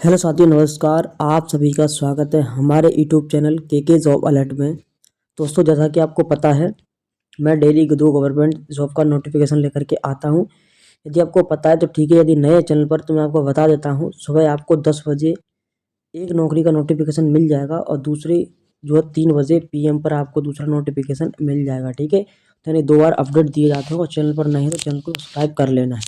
Hello साथियों, नमस्कार। आप सभी का स्वागत है हमारे यूट्यूब चैनल के जॉब अलर्ट में। दोस्तों, जैसा कि आपको पता है, मैं डेली 2 गवर्नमेंट जॉब का नोटिफिकेशन लेकर के आता हूं। यदि आपको पता है तो ठीक है, यदि नए चैनल पर तो मैं आपको बता देता हूं। सुबह आपको 10 बजे एक नौकरी का नोटिफिकेशन मिल जाएगा और दूसरी जो है 3 बजे PM पर आपको दूसरा नोटिफिकेशन मिल जाएगा। ठीक है, तो यानी 2 बार अपडेट दिए जाते हैं और चैनल पर नहीं है तो चैनल को सब्सक्राइब कर लेना है।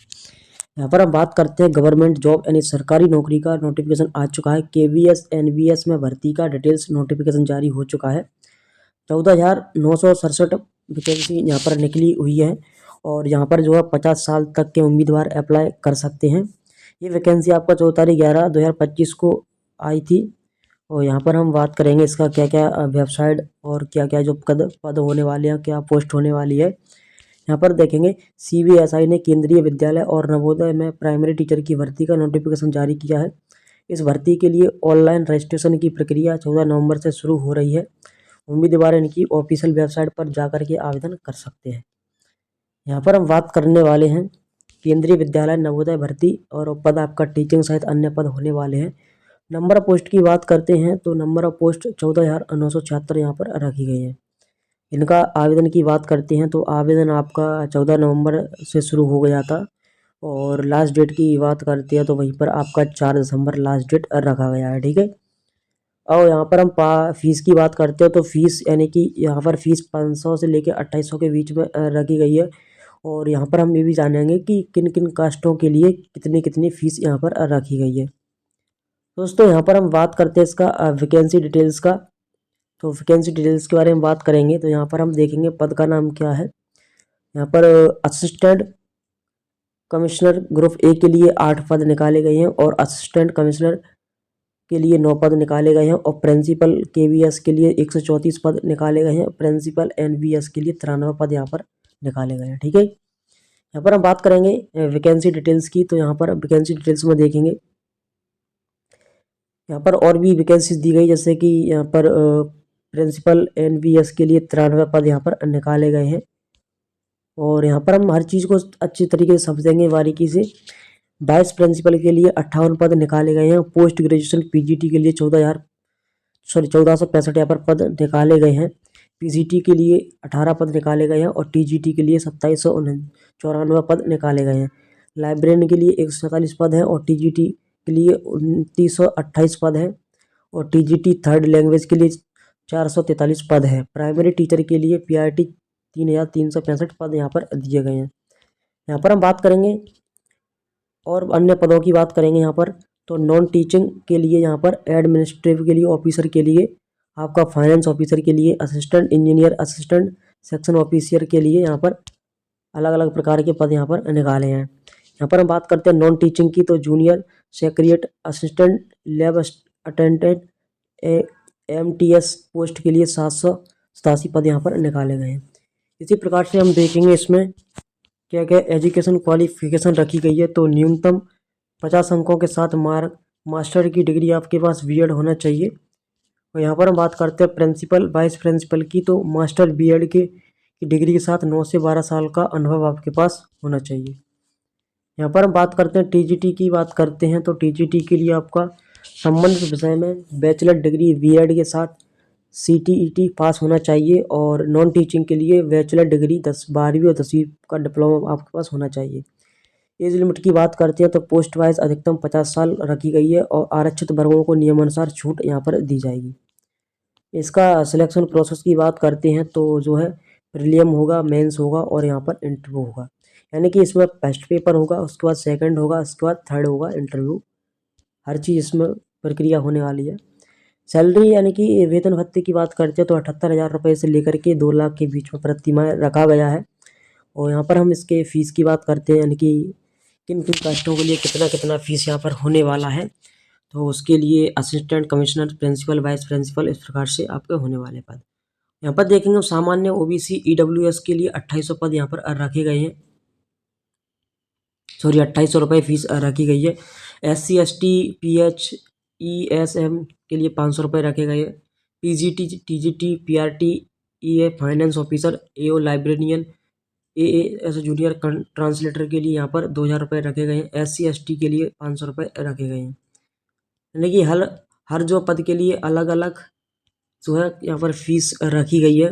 यहाँ पर हम बात करते हैं गवर्नमेंट जॉब यानी सरकारी नौकरी का नोटिफिकेशन आ चुका है। KVS NVS में भर्ती का डिटेल्स नोटिफिकेशन जारी हो चुका है। 14,967 वैकेंसी यहाँ पर निकली हुई है और यहाँ पर जो है 50 साल तक के उम्मीदवार अप्लाई कर सकते हैं। ये वैकेंसी आपका 14/11/2025 को आई थी और यहाँ पर हम बात करेंगे इसका क्या क्या वेबसाइट और क्या क्या जो पद होने वाले हैं, क्या पोस्ट होने वाली है। यहाँ पर देखेंगे CBSI ने केंद्रीय विद्यालय और नवोदय में प्राइमरी टीचर की भर्ती का नोटिफिकेशन जारी किया है। इस भर्ती के लिए ऑनलाइन रजिस्ट्रेशन की प्रक्रिया 14 नवंबर से शुरू हो रही है। उम्मीदवार इनकी ऑफिशियल वेबसाइट पर जाकर के आवेदन कर सकते हैं। यहाँ पर हम बात करने वाले हैं केंद्रीय विद्यालय नवोदय भर्ती और पद आपका टीचिंग सहित अन्य पद होने वाले हैं। नंबर ऑफ पोस्ट की बात करते हैं तो नंबर ऑफ पोस्ट 14,976 यहाँ पर रखी गई है। इनका आवेदन की बात करते हैं तो आवेदन आपका 14 नवंबर से शुरू हो गया था और लास्ट डेट की बात करते हैं तो वहीं पर आपका 4 दिसंबर लास्ट डेट रखा गया है। ठीक है, और यहाँ पर हम फीस की बात करते हैं तो फीस यानी कि यहाँ पर फीस 500 से लेकर 2800 के बीच में रखी गई है। और यहाँ पर हम ये भी जानेंगे कि किन किन कास्टों के लिए कितनी कितनी फीस यहाँ पर रखी गई है। दोस्तों, यहाँ पर हम बात करते हैं इसका वैकेंसी डिटेल्स का। तो वैकेंसी डिटेल्स के बारे में बात करेंगे तो यहाँ पर हम देखेंगे पद का नाम क्या है। यहाँ पर असिस्टेंट कमिश्नर ग्रुप ए के लिए 8 पद निकाले गए हैं और असिस्टेंट कमिश्नर के लिए 9 पद निकाले गए हैं और प्रिंसिपल KVS के लिए 134 पद निकाले गए हैं। प्रिंसिपल NVS के लिए 93 पद यहाँ पर निकाले गए हैं। ठीक है, यहाँ पर हम बात करेंगे वैकेंसी डिटेल्स की। तो यहाँ पर वैकेंसी डिटेल्स में देखेंगे, यहाँ पर और भी वैकेंसीज दी गई, जैसे कि यहाँ पर प्रिंसिपल NVS के लिए 93 पद यहाँ पर निकाले गए हैं। और यहाँ पर हम हर चीज़ को अच्छी तरीके से समझेंगे बारीकी से। वाइस प्रिंसिपल के लिए 58 पद निकाले गए हैं। पोस्ट ग्रेजुएशन PGT के लिए 1465 यहाँ पर पद निकाले गए हैं। PGT के लिए 18 पद निकाले गए हैं और TGT के लिए 2794 पद निकाले गए हैं। लाइब्रेरियन के लिए 147 पद हैं और TGT के लिए 2928 पद हैं और TGT थर्ड लैंग्वेज के लिए 443 पद है। प्राइमरी टीचर के लिए PRT 3365 पद यहाँ पर दिए गए हैं। यहाँ पर हम बात करेंगे और अन्य पदों की बात करेंगे यहाँ पर। तो नॉन टीचिंग के लिए यहाँ पर एडमिनिस्ट्रेटिव के लिए ऑफिसर के लिए आपका फाइनेंस ऑफिसर के लिए assistant engineer assistant section officer के लिए यहाँ पर अलग अलग प्रकार के पद यहाँ पर निकाले हैं। यहाँ पर हम बात करते हैं नॉन टीचिंग की। तो junior secretary assistant lab attendant MTS post के लिए 787 पद यहाँ पर निकाले गए हैं। इसी प्रकार से हम देखेंगे इसमें क्या क्या एजुकेशन क्वालिफिकेशन रखी गई है। तो न्यूनतम 50 अंकों के साथ मास्टर की डिग्री आपके पास B.Ed होना चाहिए। और यहाँ पर हम बात करते हैं प्रिंसिपल वाइस प्रिंसिपल की। तो मास्टर B.Ed की डिग्री के साथ 9 से 12 साल का अनुभव आपके पास होना चाहिए। यहाँ पर हम बात करते हैं TGT की बात करते हैं तो TGT के लिए आपका संबंधित विषय में बैचलर डिग्री B.Ed के साथ CTET पास होना चाहिए और नॉन टीचिंग के लिए बैचलर डिग्री 12वीं और 10वीं का डिप्लोमा आपके पास होना चाहिए। एज लिमिट की बात करते हैं तो पोस्ट वाइज अधिकतम 50 साल रखी गई है और आरक्षित वर्गों को नियमानुसार छूट यहाँ पर दी जाएगी। इसका सिलेक्शन प्रोसेस की बात करते हैं तो जो है प्रीलिम होगा, मेंस होगा और यहाँ पर इंटरव्यू होगा। यानी कि इसमें फर्स्ट पेपर होगा, उसके बाद सेकंड होगा, उसके बाद थर्ड होगा इंटरव्यू। हर चीज़ इसमें प्रक्रिया होने वाली है। सैलरी यानी कि वेतन भत्ते की बात करते हैं तो 78,000 रुपये से लेकर के 2 लाख के बीच में प्रति माह रखा गया है। और यहाँ पर हम इसके फ़ीस की बात करते हैं, यानी कि किन किन कास्टों के लिए कितना कितना फ़ीस यहाँ पर होने वाला है। तो उसके लिए assistant commissioner principal vice principal इस प्रकार से आपके होने वाले पद यहाँ पर देखेंगे। सामान्य OBC EWS के लिए 2800 पद यहाँ पर रखे गए हैं। 2800 रुपये फीस रखी गई है। SC ST PH ESM के लिए 500 रुपये रखे गए हैं। PGT TGT PRT EA finance officer AO librarian AA junior translator के लिए यहाँ पर 2000 रुपये रखे गए हैं। SC ST के लिए 500 रुपये रखे गए हैं। यानी कि हर जो पद के लिए अलग अलग जो है यहाँ पर फीस रखी गई है।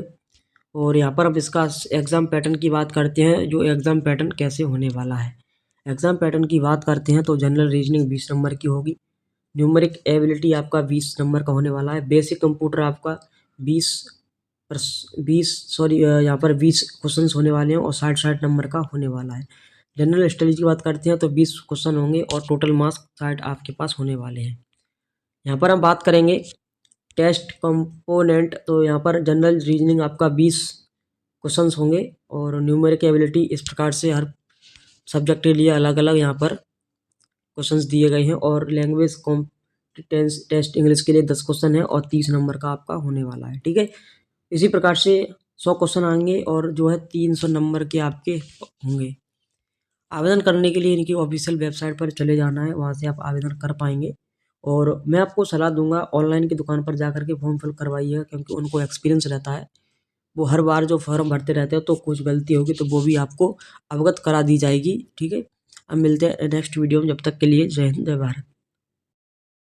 और यहाँ पर अब इसका एग्ज़ाम पैटर्न की बात करते हैं, जो एग्ज़ाम पैटर्न कैसे होने वाला है। एग्ज़ाम पैटर्न की बात करते हैं तो जनरल रीजनिंग 20 नंबर की होगी, न्यूमेरिक एबिलिटी आपका 20 नंबर का होने वाला है, बेसिक कंप्यूटर आपका 20 यहाँ पर 20 क्वेश्चंस होने वाले हैं और 60 नंबर का होने वाला है। जनरल स्टडीज की बात करते हैं तो 20 क्वेश्चन होंगे और टोटल मार्क्स 60 आपके पास होने वाले हैं। यहाँ पर हम बात करेंगे टेस्ट कंपोनेंट, तो यहाँ पर जनरल रीजनिंग आपका 20 क्वेश्चंस होंगे और न्यूमेरिक एबिलिटी इस प्रकार से हर सब्जेक्ट के लिए अलग अलग यहाँ पर क्वेश्चंस दिए गए हैं। और लैंग्वेज कॉम्पिटेंस टेस्ट इंग्लिश के लिए 10 क्वेश्चन है और 30 नंबर का आपका होने वाला है। ठीक है, इसी प्रकार से 100 क्वेश्चन आएंगे और जो है 300 नंबर के आपके होंगे। आवेदन करने के लिए इनकी ऑफिशियल वेबसाइट पर चले जाना है, वहाँ से आप आवेदन कर पाएंगे। और मैं आपको सलाह दूंगा ऑनलाइन की दुकान पर जा करके फॉर्म फिल करवाइएगा, क्योंकि उनको एक्सपीरियंस रहता है, वो हर बार जो फॉर्म भरते रहते हैं, तो कुछ गलती होगी तो वो भी आपको अवगत करा दी जाएगी। ठीक है, अब मिलते हैं नेक्स्ट वीडियो में, जब तक के लिए जय हिंद जय भारत।